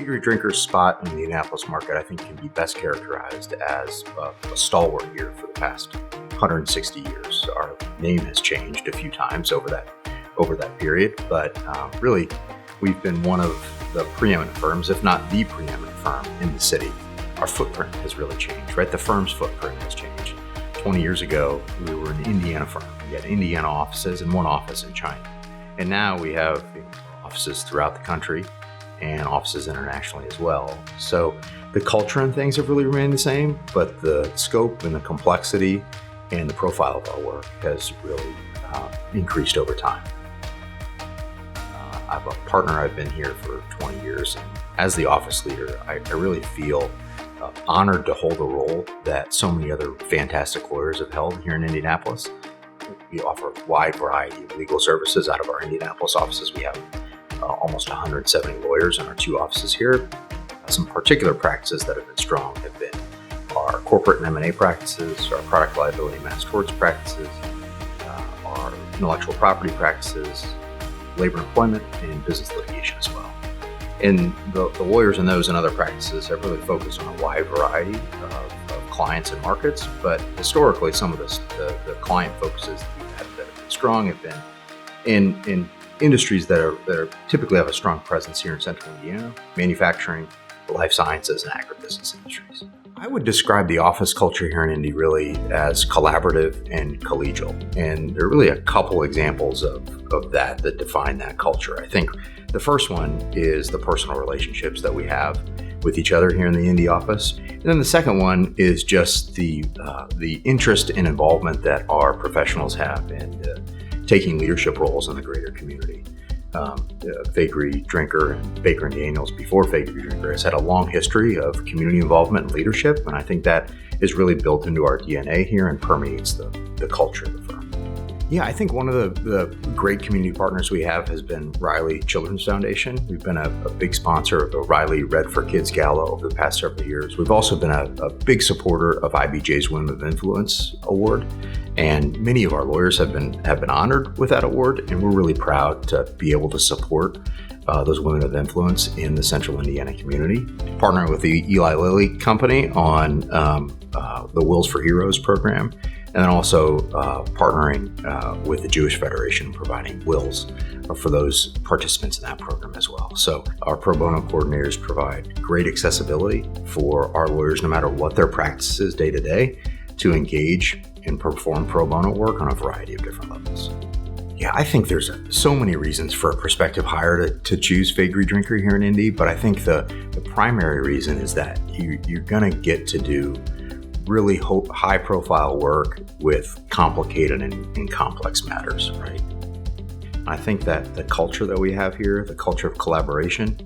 Faegre Drinker's spot in the Indianapolis market, I think, can be best characterized as a stalwart here for the past 160 years. Our name has changed a few times over that period, but really, we've been one of the preeminent firms, if not the preeminent firm in the city. Our footprint has really changed, right? The firm's footprint has changed. 20 years ago, we were an Indiana firm. We had Indiana offices and one office in China. And now we have offices throughout the country and offices internationally as well. So the culture and things have really remained the same, but the scope and the complexity and the profile of our work has really increased over time. I have a partner. I've been here for 20 years, and as the office leader, I really feel honored to hold a role that so many other fantastic lawyers have held here in Indianapolis. We offer a wide variety of legal services out of our Indianapolis offices. We have almost 170 lawyers in our two offices here. Some particular practices that have been strong have been our corporate and M&A practices, our product liability mass torts practices, our intellectual property practices, labor employment, and business litigation as well. And the lawyers in those and other practices have really focused on a wide variety of clients and markets, but historically some of the client focuses that we've had that have been strong have been in industries that are typically have a strong presence here in central Indiana: manufacturing, life sciences, and agribusiness industries. I would describe the office culture here in Indy really as collaborative and collegial. And there are really a couple examples of that define that culture. I think the first one is the personal relationships that we have with each other here in the Indy office. And then the second one is just the interest and involvement that our professionals have in taking leadership roles in the greater community. Faegre Drinker and Baker & Daniels, before Faegre Drinker, has had a long history of community involvement and leadership, and I think that is really built into our DNA here and permeates the culture of the firm. Yeah, I think one of the great community partners we have has been Riley Children's Foundation. We've been a big sponsor of the Riley Red for Kids Gala over the past several years. We've also been a big supporter of IBJ's Women of Influence Award, and many of our lawyers have been honored with that award, and we're really proud to be able to support those women of influence in the central Indiana community. Partnering with the Eli Lilly Company on the Wills for Heroes program, and then also partnering with the Jewish Federation, providing wills for those participants in that program as well. So our pro bono coordinators provide great accessibility for our lawyers, no matter what their practice is day to day, to engage and perform pro bono work on a variety of different levels. Yeah, I think there's so many reasons for a prospective hire to choose Faegre Drinker here in Indy, but I think the primary reason is that you're going to get to do really high-profile work with complicated and complex matters, right? I think that the culture that we have here, the culture of collaboration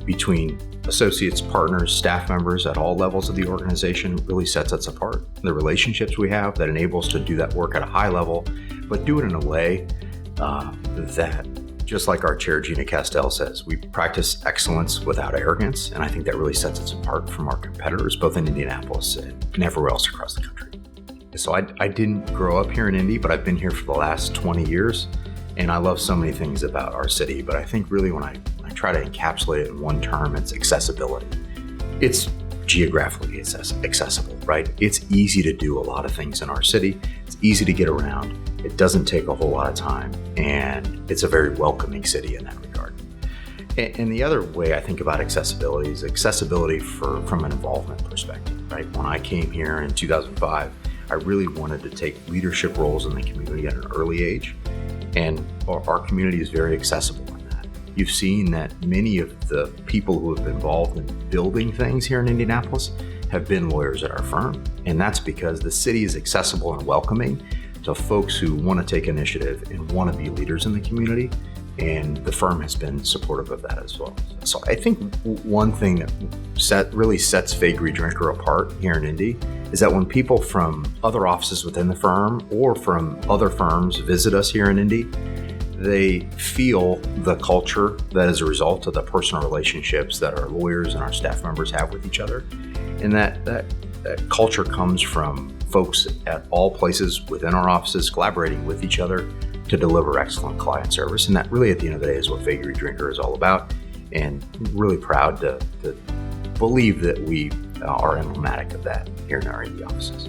between associates, partners, staff members at all levels of the organization really sets us apart. The relationships we have that enable us to do that work at a high level, but do it in a way that, just like our chair, Gina Castell, says, we practice excellence without arrogance, and I think that really sets us apart from our competitors, both in Indianapolis and everywhere else across the country. So I didn't grow up here in Indy, but I've been here for the last 20 years, and I love so many things about our city, but I think really when I try to encapsulate it in one term, it's accessibility. It's geographically accessible, right? It's easy to do a lot of things in our city. It's easy to get around. It doesn't take a whole lot of time, and it's a very welcoming city in that regard. And the other way I think about accessibility is accessibility from an involvement perspective, right? When I came here in 2005, I really wanted to take leadership roles in the community at an early age, and our community is very accessible in that. You've seen that many of the people who have been involved in building things here in Indianapolis have been lawyers at our firm, and that's because the city is accessible and welcoming to folks who want to take initiative and want to be leaders in the community, and the firm has been supportive of that as well. So I think one thing that really sets Faegre Drinker apart here in Indy is that when people from other offices within the firm or from other firms visit us here in Indy, they feel the culture that is a result of the personal relationships that our lawyers and our staff members have with each other, and that culture comes from folks at all places within our offices collaborating with each other to deliver excellent client service. And that really, at the end of the day, is what Faegre Drinker is all about. and really proud to believe that we are emblematic of that here in our Indy offices.